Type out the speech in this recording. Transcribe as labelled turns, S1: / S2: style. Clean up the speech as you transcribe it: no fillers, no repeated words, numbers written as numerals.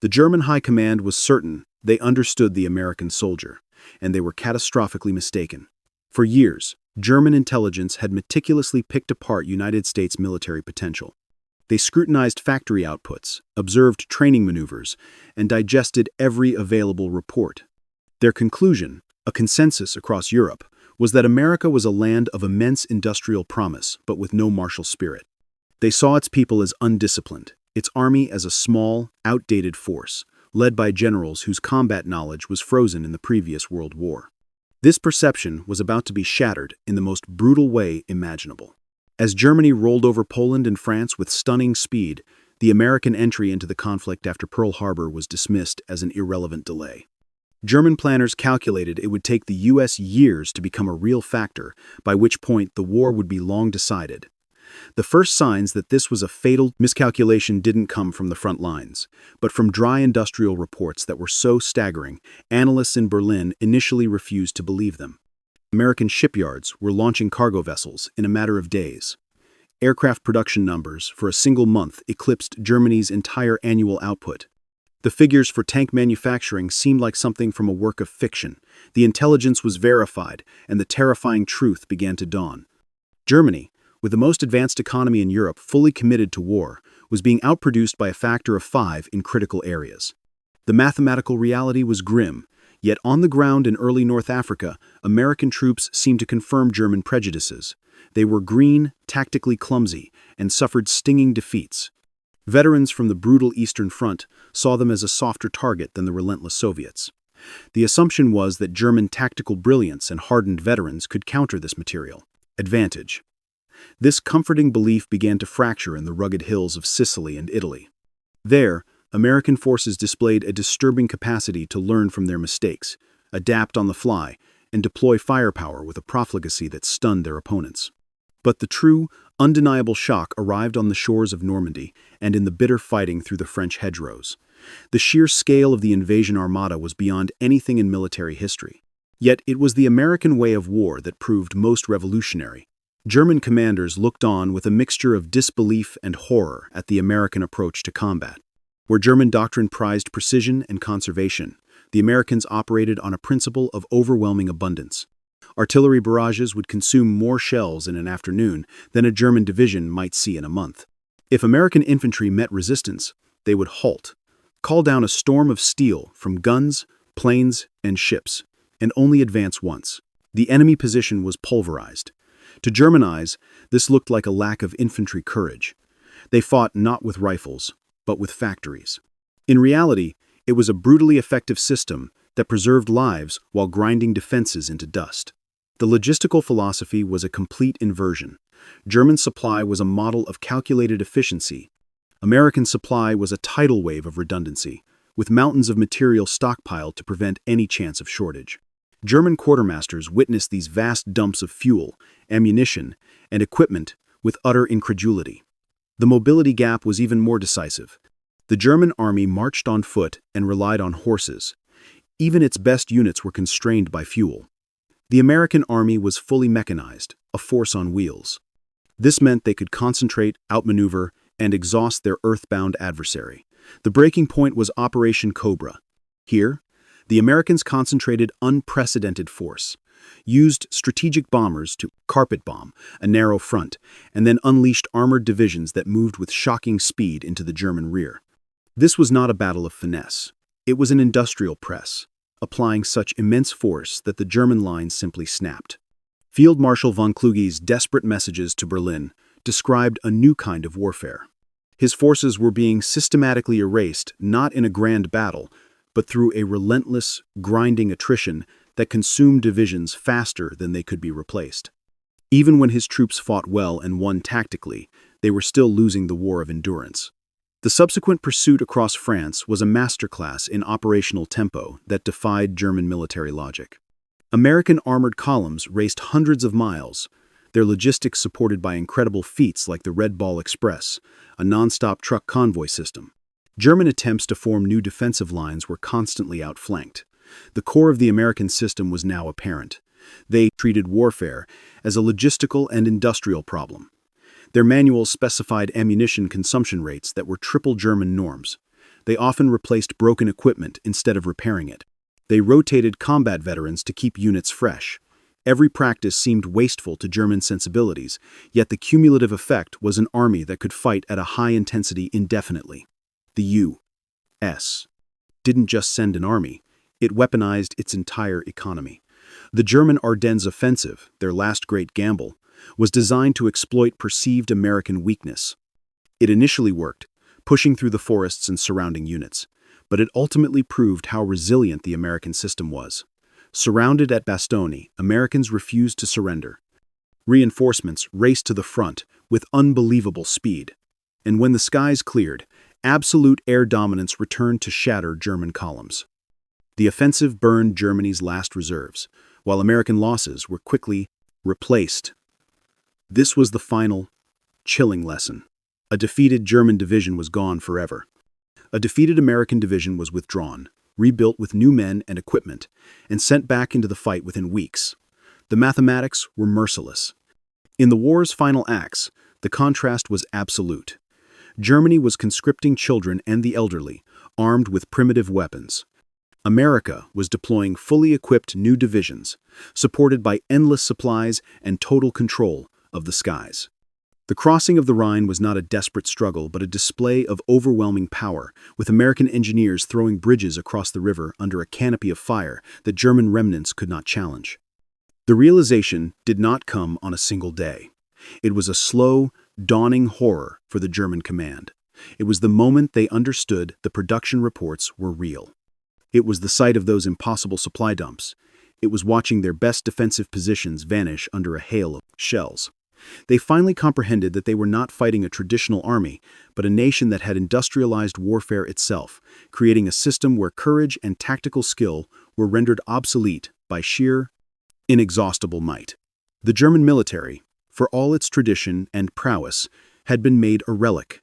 S1: The German high command was certain they understood the American soldier, and they were catastrophically mistaken. For years, German intelligence had meticulously picked apart United States military potential. They scrutinized factory outputs, observed training maneuvers, and digested every available report. Their conclusion, a consensus across Europe, was that America was a land of immense industrial promise, but with no martial spirit. They saw its people as undisciplined, its army as a small, outdated force, led by generals whose combat knowledge was frozen in the previous World War. This perception was about to be shattered in the most brutal way imaginable. As Germany rolled over Poland and France with stunning speed, the American entry into the conflict after Pearl Harbor was dismissed as an irrelevant delay. German planners calculated it would take the U.S. years to become a real factor, by which point the war would be long decided. The first signs that this was a fatal miscalculation didn't come from the front lines, but from dry industrial reports that were so staggering, analysts in Berlin initially refused to believe them. American shipyards were launching cargo vessels in a matter of days. Aircraft production numbers for a single month eclipsed Germany's entire annual output. The figures for tank manufacturing seemed like something from a work of fiction. The intelligence was verified, and the terrifying truth began to dawn. Germany, with the most advanced economy in Europe fully committed to war, was being outproduced by a factor of 5 in critical areas. The mathematical reality was grim, yet on the ground in early North Africa, American troops seemed to confirm German prejudices. They were green, tactically clumsy, and suffered stinging defeats. Veterans from the brutal Eastern Front saw them as a softer target than the relentless Soviets. The assumption was that German tactical brilliance and hardened veterans could counter this material advantage. This comforting belief began to fracture in the rugged hills of Sicily and Italy. There, American forces displayed a disturbing capacity to learn from their mistakes, adapt on the fly, and deploy firepower with a profligacy that stunned their opponents. But the true, undeniable shock arrived on the shores of Normandy and in the bitter fighting through the French hedgerows. The sheer scale of the invasion armada was beyond anything in military history. Yet it was the American way of war that proved most revolutionary. German commanders looked on with a mixture of disbelief and horror at the American approach to combat. Where German doctrine prized precision and conservation, the Americans operated on a principle of overwhelming abundance. Artillery barrages would consume more shells in an afternoon than a German division might see in a month. If American infantry met resistance, they would halt, call down a storm of steel from guns, planes, and ships, and only advance once. The enemy position was pulverized. To German eyes, this looked like a lack of infantry courage. They fought not with rifles, but with factories. In reality, it was a brutally effective system that preserved lives while grinding defenses into dust. The logistical philosophy was a complete inversion. German supply was a model of calculated efficiency. American supply was a tidal wave of redundancy, with mountains of material stockpiled to prevent any chance of shortage. German quartermasters witnessed these vast dumps of fuel, ammunition, and equipment with utter incredulity. The mobility gap was even more decisive. The German army marched on foot and relied on horses. Even its best units were constrained by fuel. The American army was fully mechanized, a force on wheels. This meant they could concentrate, outmaneuver, and exhaust their earthbound adversary. The breaking point was Operation Cobra. Here, the Americans concentrated unprecedented force, used strategic bombers to carpet bomb a narrow front, and then unleashed armored divisions that moved with shocking speed into the German rear. This was not a battle of finesse. It was an industrial press, applying such immense force that the German lines simply snapped. Field Marshal von Kluge's desperate messages to Berlin described a new kind of warfare. His forces were being systematically erased not in a grand battle, but through a relentless, grinding attrition that consumed divisions faster than they could be replaced. Even when his troops fought well and won tactically, they were still losing the war of endurance. The subsequent pursuit across France was a masterclass in operational tempo that defied German military logic. American armored columns raced hundreds of miles, their logistics supported by incredible feats like the Red Ball Express, a non-stop truck convoy system. German attempts to form new defensive lines were constantly outflanked. The core of the American system was now apparent. They treated warfare as a logistical and industrial problem. Their manuals specified ammunition consumption rates that were triple German norms. They often replaced broken equipment instead of repairing it. They rotated combat veterans to keep units fresh. Every practice seemed wasteful to German sensibilities, yet the cumulative effect was an army that could fight at a high intensity indefinitely. The U.S. didn't just send an army, it weaponized its entire economy. The German Ardennes offensive, their last great gamble, was designed to exploit perceived American weakness. It initially worked, pushing through the forests and surrounding units, but it ultimately proved how resilient the American system was. Surrounded at Bastogne, Americans refused to surrender. Reinforcements raced to the front with unbelievable speed. And when the skies cleared, absolute air dominance returned to shatter German columns. The offensive burned Germany's last reserves, while American losses were quickly replaced. This was the final, chilling lesson. A defeated German division was gone forever. A defeated American division was withdrawn, rebuilt with new men and equipment, and sent back into the fight within weeks. The mathematics were merciless. In the war's final acts, the contrast was absolute. Germany was conscripting children and the elderly, armed with primitive weapons. America was deploying fully equipped new divisions, supported by endless supplies and total control of the skies. The crossing of the Rhine was not a desperate struggle, but a display of overwhelming power, with American engineers throwing bridges across the river under a canopy of fire that German remnants could not challenge. The realization did not come on a single day. It was a slow, dawning horror for the German command. It was the moment they understood the production reports were real. It was the sight of those impossible supply dumps. It was watching their best defensive positions vanish under a hail of shells. They finally comprehended that they were not fighting a traditional army, but a nation that had industrialized warfare itself, creating a system where courage and tactical skill were rendered obsolete by sheer, inexhaustible might. The German military, for all its tradition and prowess, had been made a relic,